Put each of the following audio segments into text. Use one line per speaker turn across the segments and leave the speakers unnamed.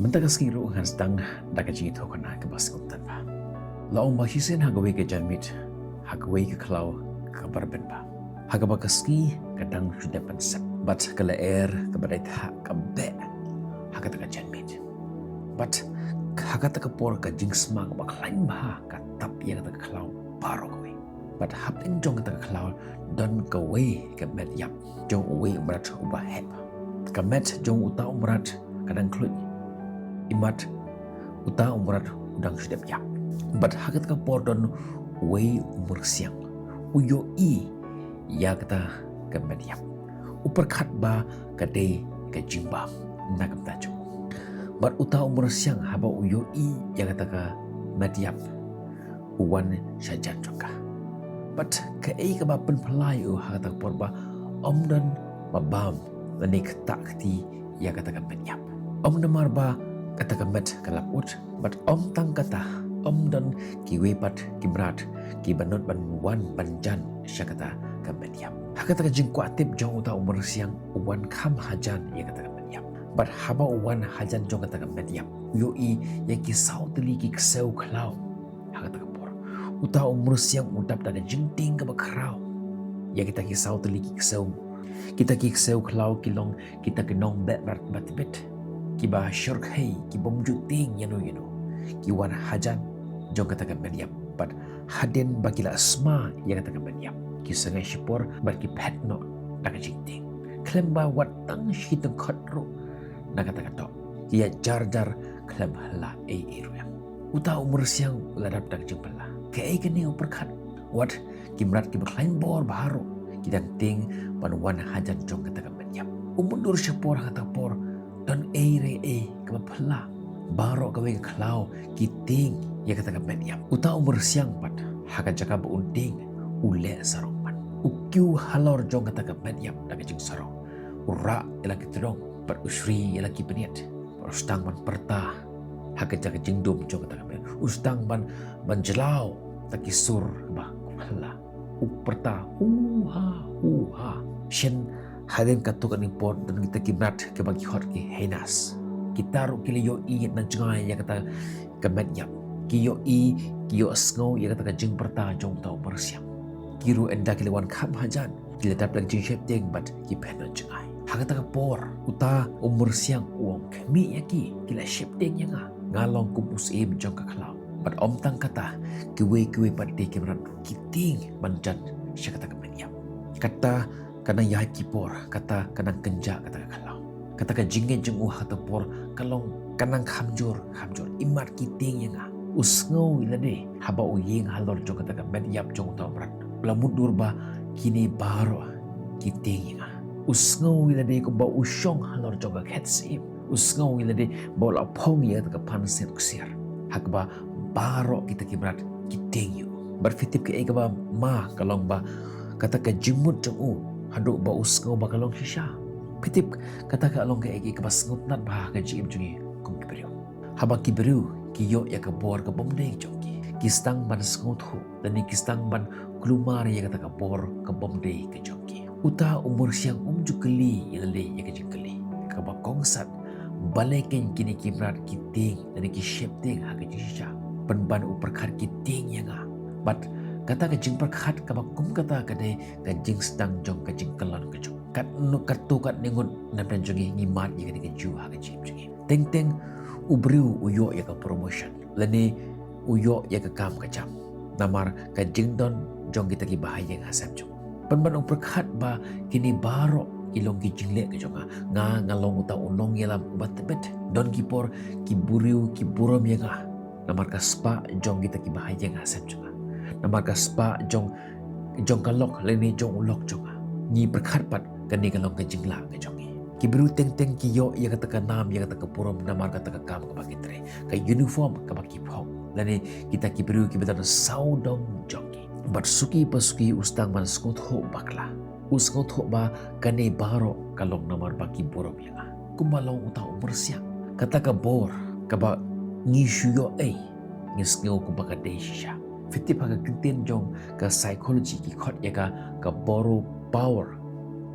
Mentakas kiro kan sedang daga jingi to kana ke baskutan ba. Laong ba hisen hagawe ke janmit, hagawe ke klau ke barben ba. Hagaba kaski kadang sudah pensep. Bat kala air ke badai ta ke be. Hagata ke janmit. Bat hagata ke por ke jing smang ba klain ba ka tap yang ta klau baro gawe. Bat hap ing jong ta klau don gawe ke met yap. Jong uwe umrat ubah hep. Ke met jong uta umrat kadang kluj. Imat uta umurat udang sudah yap. Bat hakat ka pordon wei umur siang. Uyo i ya kata ke mediap. Upar khat ba kade ke jimba na kam tajo. Bat uta umur siang haba uyo i ya kata ka mediap. Uwan saja juga. Bat ke ei ka ba pen pelai u hakat ka porba om dan babam lanik tak kti ya kata ka mediap. Om namar ba kata kemet kalap ut, bat om tang kata om dan kiwe pat kibrat kibanot ban wan banjan syakata kemet yap. Hakata kajing kuatip jong uta umur siang wan kam hajan ya kata kemet yap. Bat haba wan hajan jong kata kemet yap. Yoi ya kisau teli ki keseu klau. Hakata kepor. Uta umur siang udap dan jengting ke bakrau. Ya kita kisau teli ki keseu. Kita ki keseu klau kilong kita kenong bet bat kiba syurk hei ki bomju ting yanu ki wan hajan jong katakan mediap bat haden bagila asma yang katakan mediap ki sangai syipor bat ki pet no daga jingting klemba wat tang shiteng khotru na katakan to ki jar klem hala iru yang uta umur siang ladap daga jingpala ke ai kene uperkhat wat ki mrat ki baklain bor baharu ki dan ting pan wan hajan jong katakan mediap umundur syipor kata por dan aire ke pala baro gawe klau kiting ya kata kamen yap uta umur siang pat haka jaka beunting ule sarong pan ukyu halor jong kata kamen yap daga jing sarong ura ila kitong pat usri ila kipeniat ustang ban perta haka jaka jing dum jong kata kamen ustang ban jelau takisur ba pala uperta uha shen Haden katukan import dan kita kibrat ke bagi hot ke henas. Kita ru kili yo i na jengai ya kata kemet yap. Ki yo i ki yo sngau ya kata jeng perta jong tau bersiam. Kiru enda kili wan kam hajan. Kila dap lag jeng syep deng bat ki pen na jengai. Hakata ka por uta umur siang uang kemi ya ki kila syep deng ya ngalong kumpus im jong ka klau. Bat om tang kata kiwe bat de kibrat kiting manjan sya kata kemet yap. Kata kadang ya kipor kata kadang kenja kata kalau kata ka jingge jeng kata por kalong kanang hamjur imat kiting yang usngau ilade haba uying halor jong kata ka mediap jong ta berat lamut durba kini baro kiting yang usngau ilade ko ba usyong halor jong ka ketsim usngau ilade ba la pong ya ka pansen kusir hakba baro kita kibrat kiting yu berfitip ke ba ma kalong ba kata ka jimut jong haduk ba usngau bakalong shisha pitip kata ka along ka egi ka basngut nat ba ka jim jungi kum kiberiu haba kiberiu kiyo ya ka bor ka bomdeng jongki kistang ban sngut hu dan ni kistang ban klumar ya kata ka bor ka bomdeng ka jongki uta umur siang jukeli ilale ya ka jingkeli ka ba kongsat baleken kini kimrat kiting dan ki shepting ha ka shisha ban uperkar kiting ya nga bat kata ka jing perkhat ka bakum kata ka de ka jing stang jong ka jing kelon ka jong kat nu kartu kat ningun na dan jongi ngimat ya ka ju ha ka jing jongi teng ubriu uyo ya ka promotion lani uyo ya ka kam ka jam namar ka jing don jong kita ki bahaya ngasam jong ban perkhat ba kini baro ilong ki jingle ka jong ngalong uta unong yelam ubat tebet don ki por ki buriu ki burom ya nga namar ka spa jong kita ki bahaya ngasam jong namar ka spa jong kalok leni jong ulok jong ni perkhat pat kani kalong ka jingla ka jongi kibru teng ki yo ya kata ka nam ya kata ka purom namar kata ka kam ka bagitre ka uniform ka bagi phok lani kita kibru ki bedan saudong jongi bat suki pasuki ustang man skut ho bakla uskut ho ba kani baro kalong namar bagi purom ya kumalong uta umur siang kata ka bor ka ba ngishu yo ngisngeu ku baka desha fitip haga kintin jong ka psychology ki khot ya ka borrow power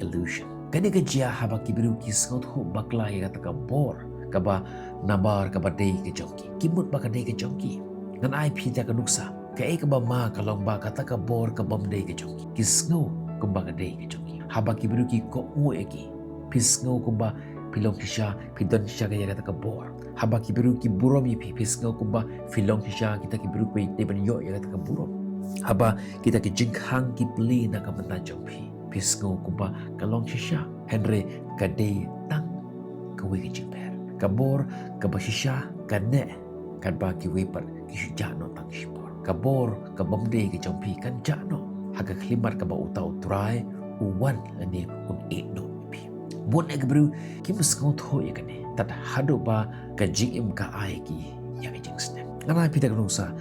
illusion kani ka jia haba kibiru ki scout ho bakla ya ka bor kaba nabar ka badai ke jongki kimut ba ka dei ke jongki ngan ai phi ta ka nuksa ka e ka ba ma ka long ba ka ta ka bor ka bam dei ke jongki kisngo kumba ka dei ke jongki haba ki biru ki ko ngo eki pisngo kumba pilong kisha pidon kisha ka yaga ta ka bor haba ki biru ki burom yi pisngo kumba filong kisha kita ki biru pe de ban yo yaga ta ka burom haba kita ki jingkhang ki pli na ka menta jongpi pisngo kumba ka long kisha henry ka dei tang ka we ki jingper ka bor ka ba shisha ka ne kan ba ki we par ki shuja no tang shipor ka bor ka bam dei ki jongpi kan ja no haga khlimar ka ba utau turai uwan lani un no pi bon ek bru ki muskau tho ye kane tat hado ba ka jing ka ai ki ya ki jing sne ngana pi ta sa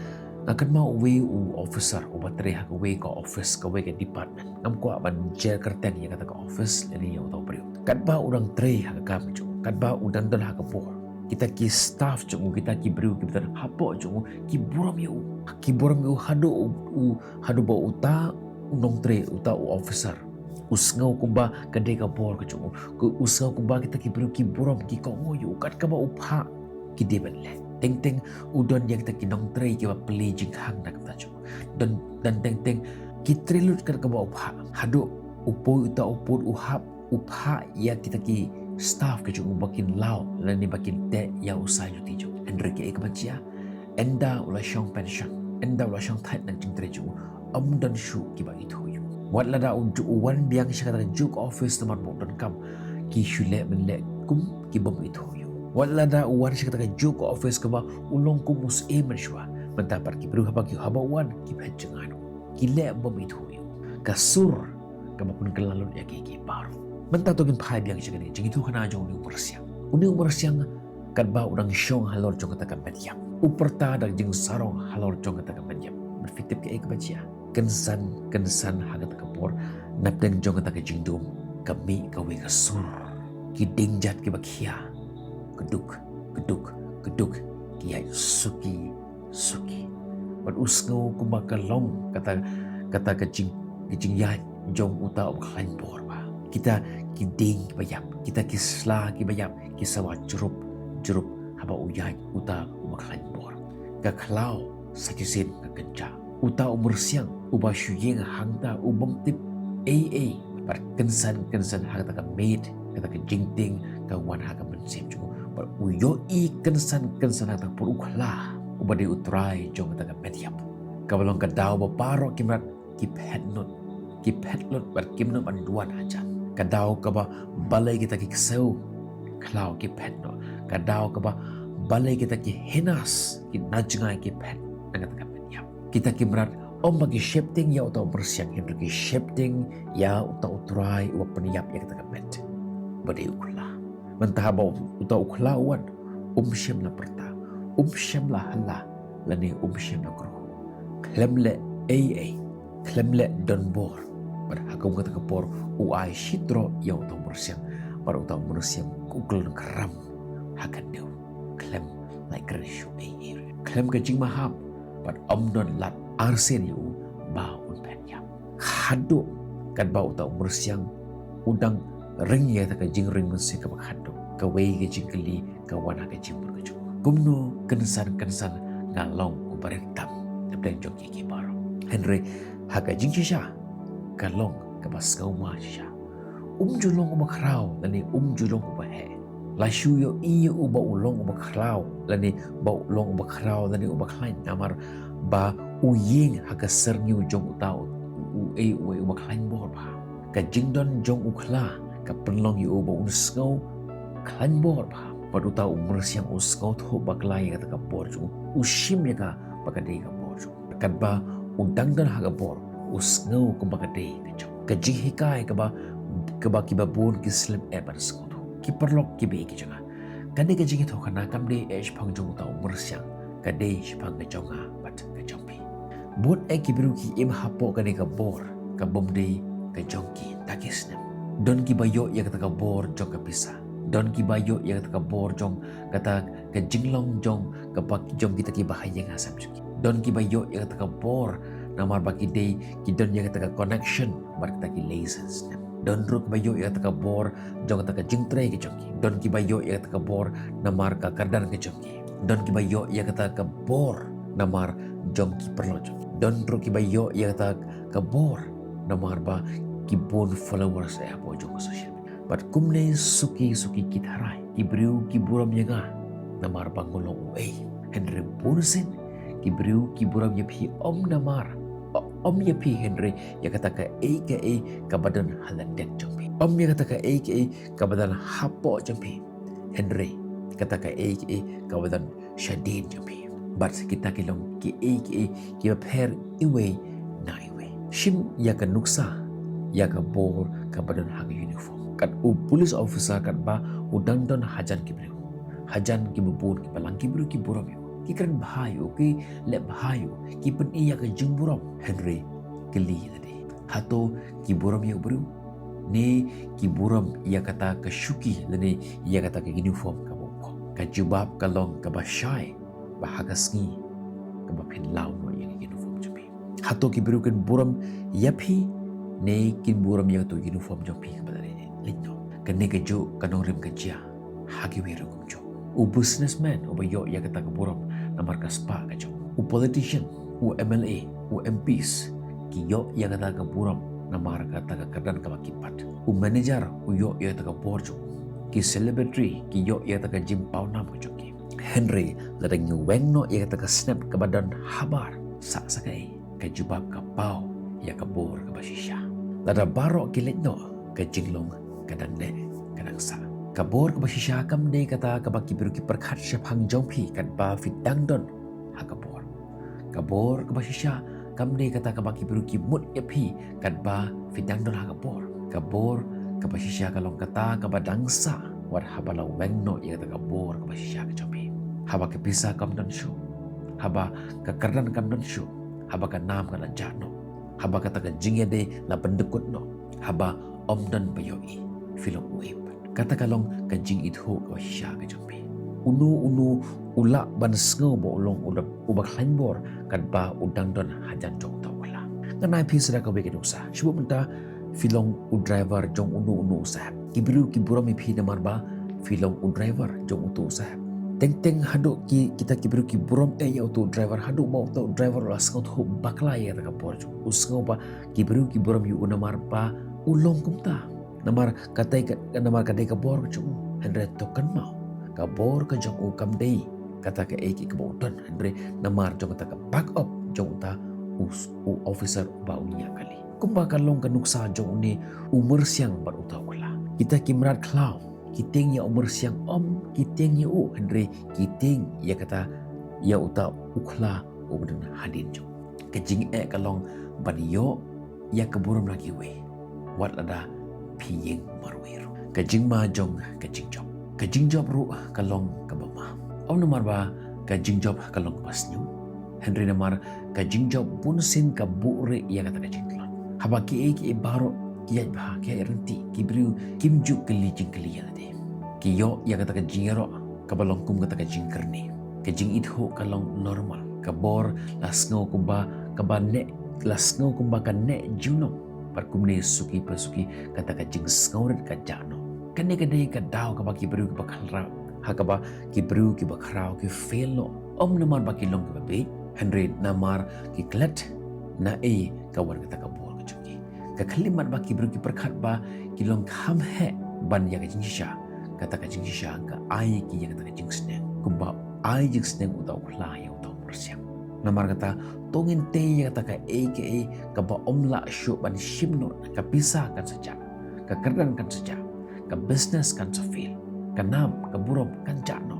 akan mau we officer u batre ha we ka office ka we ka department ngam ko ban je kerten ya kata ka office lani ya utau bru kat ba urang tre ha ka mu kat ba udan dal ha ka por kita ki staff chung kita ki bru ki betar hapo chung ki buram yu hado ba uta unong tre uta officer usngau kumba kadai ka bor ka chung ku usngau kumba kita ki bru ki buram ki ko ngoyu kat ka ba upha ki deban le teng udon yang kita ki nong tre ki ba pli jing hang nak ta chung dan teng ki trelut ka ba upha hado upo uta upod uhap upha ya kita ki staff ke chung bakin lau lani bakin te ya usai yuti chung Enrique ekbacia enda ula syong pension enda ula syong thait nang jing tre chung dan shu ki ba itu yu wat lada unju wan biang syakata juk office nomor dan kam ki shule menle kum ki bom itu yu wat lada wan syakata juk office ka ba ulong kum mus menshwa mentapar ki beruha ba ki haba wan ki bhajengan ki le bom itu yu kasur ka ba pun kelalun ya ki baru mentatogin phai biang syakani jing itu kana jong uni umur siang kad ba udang syong halor jong kata kampanyam uperta dag jing sarong halor jong kata kampanyam berfitip ke ekbacia kensan hagat kapor napdeng jong kata jingdum kami kawe kasur kiding jat ke bakia keduk kiai suki wan usngau kumbaka long kata kejing ya jong uta obkhlain por ba kita kiding bayap kita kisla ki bayap kisawa jurup haba uyai uta obkhlain por ka khlau sakisin ka kenca uta umur siang uba syuyeng hangta ubam tip par kensan hangta ka maid kata ka jingting ka wan haga mensem ju par uyo kensan hangta por ukhla uba de utrai jong kata ka mediap ka balong ka daw ba paro kimrat ki petlot bar kimno ban duan aja ka daw ka ba balai kita ki seu khlau ki petno ka daw ka ba balai kita ki henas ki najngai ki pet kata ka mediap kita kimrat om bagi shifting ya utau bersiang yang bagi shifting ya utau utrai uap peniap ya kita kapet bade ukla mentah bau utau ukla wan syam la perta syam la hala lani syam la kru klemle klemle donbor pada hakam kata kapor uai shitro ya utau bersiang pada utau bersiang kukul keram hakan deu klem like krishu klem kecing maham pada don lat arsen yu ba un penyam hado kan ba uta umur siang udang ring ya ta ka jing ring mensi ka hado ka wei ke jing keli ka wana ka jing burga ju kumno kensan ngalong ubarek tam dabdang jong ki baro henry haka jing sha ka long ka bas ka uma sha julong uba krau lani julong uba he la shu yo uba ulong uba krau lani ba ulong uba krau lani uba klain namar ba uying haga serniu jong utau uba klain bor ba ka jingdon jong ukla ka penlong yu uba unsngau klain bor ba pada utau umur siang uskau tho baklai kata ka bor jong ushim ya ka bakadei ka bor jong kad ba udangdan haga bor usngau ka bakadei ka jong ka jing hikai ka ba kibabun ki slim bar skau ki perlok ki be ki janga kani ka jing tho kana kamde age phang jong utau umur siang kadei shpang ka jonga bat ka jompi bot e kibiru ki im hapo kani ka bor ka bomdei ka jongki takisnem don ki bayo ya kata ka bor jong ka pisa don ki bayo ya kata ka bor jong kata ka jinglong jong ka pak jong kita ki bahaya ngasam juki don ki bayo ya kata ka bor namar baki dei ki don ya kata ka connection bar kita ki license Don ru bayo ya taka bor jong taka jingtre ke jongki. Don ki bayo ya taka bor namar ka kardan ke jongki. Don ki bayo ya taka bor namar jongki perlo jongki. Don ru ki bayo ya taka bor namar ba ki bon followers ya po jong social. But kumne suki kitarai ki briu ki buram yaga namar bangolong Henry bonusin ki briu ki buram yapi om namar om yapi Henry ya kata ka kabadan haladet jompi om ya kata ka kabadan hapo jompi Henry kata ka kabadan shadid jompi but kita kilong ki ki per iwe na iwe shim ya ka nuksa ya ka bor kabadan hang uniform kat police officer kat ba udang hajan ki briu hajan ki bubun ki palang ki briu ki buram ki keren bahayu ki le bahayu ki pen iya ke jengburam Henry geli tadi hato ki buram ya bru ni ki buram ia kata ke syuki ni ia kata ke uniform ka boko ka jubab kalong ka basyai bahagasngi ka bapin law no yang uniform japi hato ki bru kan buram yapi ni kin buram ya tu uniform japi ka badari linyo kene ke jo kanong rim kerja hagi wiru kumjo u businessman u bayo ya kata ke buram namar ka spa ka jo u politician u MLA u MPs ki yo ya kata ke buram namar ka ta kadan ka makipat u manager u yo ya ta ka borjo ki celebrity ki yo ya ta ka jim pau nam ko joki Henry ladang yu weng no ya ta ka snap ka badan habar sa sakai ka jubab ka pau ya ka bor ka basisha lada baro ki letno ka jinglong kadang ne kadang sa kabor ka basisha kam ne kata ka baki biru ki perkhat shapang jongpi kat ba fitang don ha kabor ka basisha kam ne kata ka baki biru ki mut yapi kat ba fitang don ha kabor ka basisha kalong kata ka badangsa war habala wengno ya kata kabor ka basisha ka jongpi haba ka pisa kam don shu haba ka kardan kam don shu haba ka nam ka jano haba kata ka jingede la pendekut no haba om dan bayoi filong uip kata kalong ka jing itho ka sha ka jompi unu ula ban sngo bo long ubak hanbor kan ba udang don hajan jong tau wala nganai pi sira ka beke dosa shubu menta filong u driver jong unu usah kibiru kibura mi phi namar ba filong u driver jong utu usah teng hadu kita kibiru kiburam ya utu driver hadu mau tu driver la sngo thu bakla ya ka porju usngo ba kibiru kiburam yu namar ba ulong kumta namar katai ka bor chung Henry tokan mau ka bor ka jong u kam dei kata ka ki ka botan Henry namar jong ta ka back up jong ta u officer ba unya kali kumba kalong ka nuksa jong ni umur siang bar utaw kala kita kimrat klau kiteng ya umur siang om kiteng ya u Henry kiteng ya kata ya utaw ukla u badan hadin jong kejing kalong baniyo ya keburam lagi we wat ada piyeng marwiru kajing majong kajing job ru kalong kabama om namar ba kajing job kalong pasnyu Henry namar kajing job pun sin ka bure ya kata kajing klon haba ki baro ki ba ki renti ki briu kimju keli jing keli ya de ki yo ya kata kajing ro kabalong kum kata kajing kerni kajing itho kalong normal kabor lasngo kumba kabane lasngo kumba kane juno parkumne suki kata kajing skauret ka jano kane kadai ka daw ka baki bru ka bakhalra hakaba ki bru ki bakrao ki felno om namar baki long ka be Henry namar ki klet na ka war kata ka bol ka chuki ka khalimat baki bru ki perkhat ba ki long kham he ban ya ka jingsha kata ka jingsha ka ai ki ya kata ka jingsne kumba ai jingsne utaw khla ya utaw persiam namar kata tongin te ya kata ka ba omla syu ban shimno ka bisa kan saja ka kerdan kan saja ka business kan safil ka nam ka burom kan jano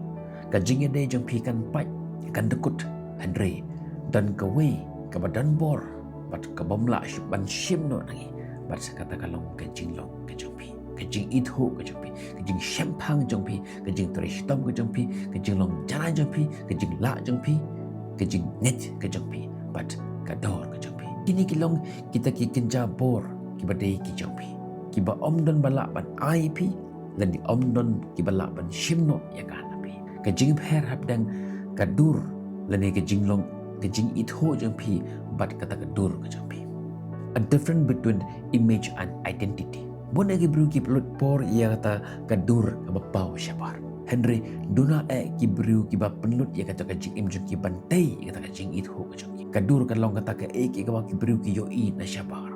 ka jingede jong pi kan pai kan dekut Henry dan ka we ka badan bor bat ka bomla syu ban shimno nangi bat kata kalong ka jinglong ka jong pi ka jing itho ka jong pi ka jing shampang jong pi ka jing trishtom ka jong pi ka jinglong jana jong pi ka jing la jong pi ka jing net ka jong pi but kador ke jampi kini kilong kita ki kenja bor ki badai ki jampi ki ba omdon bala ban IP dan di omdon ki bala ban shimno ya kan api ka jing pher habdang kadur lane ka jinglong ka jing itho jampi but kata kadur ka jampi a difference between image and identity Bona ki bru ki pelut por ia kata kadur ka bapau syabar. Henry duna ki bru ki ba pelut ia kata ka jing im jun ki bantai ia kata ka jing it ho ka jong. Kadur kan long kata ka ki ka bru ki yo i na syabar.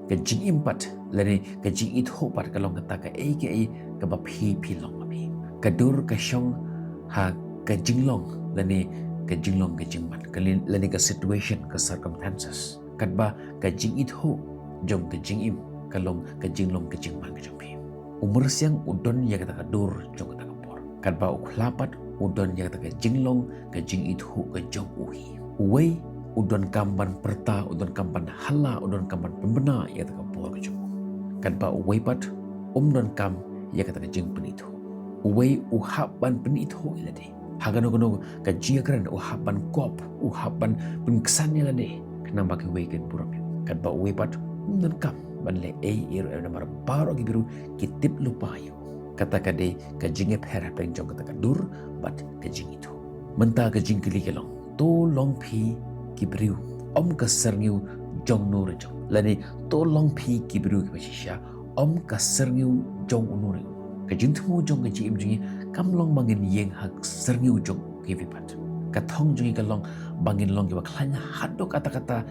Ka jing impat lani ka jing it ho pat ka long kata ka ki ka ba phi long ma phi. Kadur ka syong ha ka jing long lani ka jing long ka jing man ka lani ka situation ka circumstances. Kadba ka jing it ho jong ka jing im kalong ka jing long ka jing man ka jong phi. Umur siang udon ya kata kadur jong kata kapor. Kadba ukhlapat udon ya kata ka jing long ka jing it ho ka jong uhi. Uway udon kamban perta udon kamban hala udon kamban pembena ya kata kapor ka jong. Kadba uway pat don kam ya kata ka jing penito. Uway uhaban penito ilade. Hagano ka jing kran uhaban kop uhaban pengkesan ilade. Kenapa ke uway kan buruk. Kadba uway pat don kam banle namar baro ki biru kitip lupa yo. Kata kade ka jing phera peng jong kata kadur bat ka jing itu. Menta ka jing kili kelong to long phi ki biru ka serniu jong nur jong. Lani to long phi ki biru ki basisha ka serniu jong unur. Ka jing thu jong ka jing im kam long bangin yeng hak serniu jong ki vipat. Ka thong jong ka long bangin long ki baklanya hado kata-kata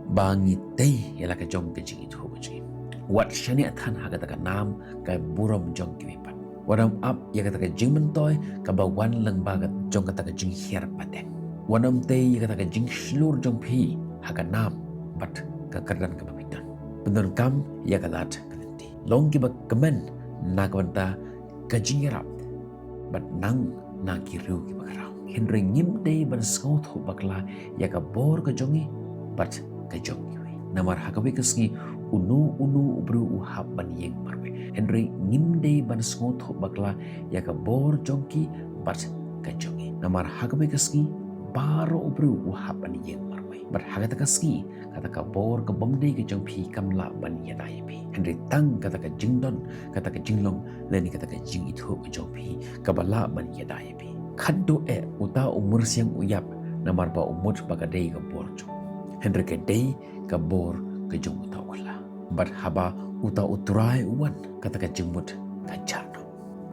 bangi tei yala ka jong ka jing itu ka jing. Wat shani athan ha kata ka nam ka buram jong ki vipat. Wanam up ya kata ka jing mentoy ka bawan lang bagat jong kata ka jing hier pateng. Wanam tei ya kata ka jing slur jong phi ha ka nam bat ka kardan ka papitan. Benar kam ya kalat kalenti. Long ki ba kemen na kwanta ka jing yarap bat nang na ki ru ki bakarau. Henry ngim dei ban skaut ho bakla ya ka bor ka jongi bat ka jong ki. Namar ha ka wikasngi unu ubru uhab ban yeng marwe. Henry ngimde ban sngot ho bakla ya ka bor jongki bat ka jongi. Namar hagabe kaski baro ubru uhab ban yeng marwe. Bat hagata kaski kata ka bor ka bomde ka jongpi kamla ban yadai pi. Henry tang kata ka jingdon kata ka jinglong leni kata ka jing itu ka jongpi ka bala ban yadai pi. Khaddo uta umur siang uyap namar ba umur bagadei ka bor jong. Henry ka dei ka bor ka jong uta ukla. Bat haba uta uturai uwan kata ka jengmut ka jano.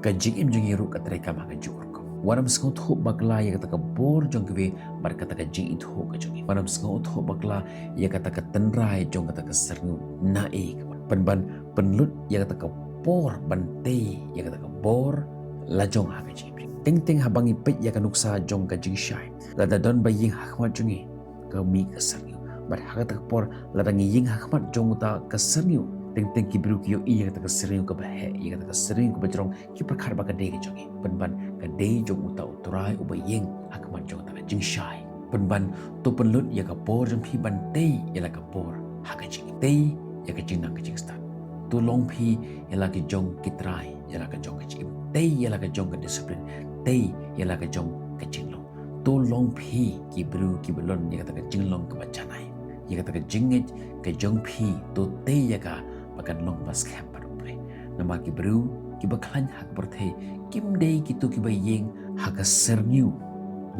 Ka jing im jeng iru kata reka maka jurko. Wanam sengot ho bagla ya kata ka bor jong kwe bar kata ka jing itu ho ka jongi. Wanam sengot ho bagla ya kata ka tenrai jong kata ka sernu nae. Penban penlut ya kata ka bor bante ya kata ka bor la jong ha ka jing. Ting habangi pet ya ka nuksa jong ka jing syai. Lada don baying hakmat jongi ka mi ka sernu. Bar hakata por ladangi ying hakmat jong uta ka serniu ting ki biru ki yo iya kata ka serniu ka bahe iya kata ka serniu ka bajrong ki perkar ba ka de ka jongi penban ka de jong uta uturai uba ying hakmat jong uta ka jing shai penban to penlut ya ka por jong phi ban de ya la ka por ha ka jing de ya ka jing nang ka jing stat to long phi ya la ki jong ki trai ya la ka jong ka jing de ya la ka jong ka discipline de ya la ka jong ka jing long to long phi ki biru ki belon ya kata ka jing long ka bacanai ya kata ka jingit ka jong phi to te ya ka bakan long pas khap parupre nama ki bru ki baklan hak berthe kim dei ki tu ki bayeng hak serniu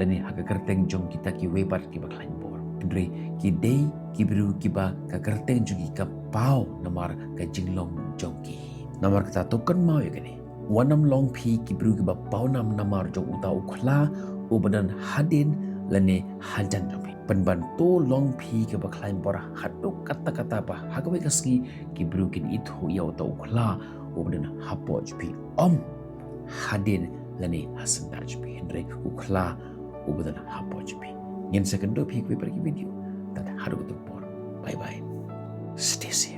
lani hak kerteng jong kita ki webat ki baklan bor andre ki dei ki bru ki ba ka kerteng jong ki ka pau namar ka jing long jong ki namar kata to kan mau ya gani wanam long phi ki bru ki ba pau nam namar jong uta ukhla ubadan hadin lani hajan jong penban to long phi ke baklain bor haduk kata-kata ba hagawe kaski ki brukin itu ya uta ukhla ubadan hapo jpi hadin lani hasandar jpi henry ukhla ubadan hapo jpi ngin second phi ko pergi video tad haru tu bor bye bye stay safe.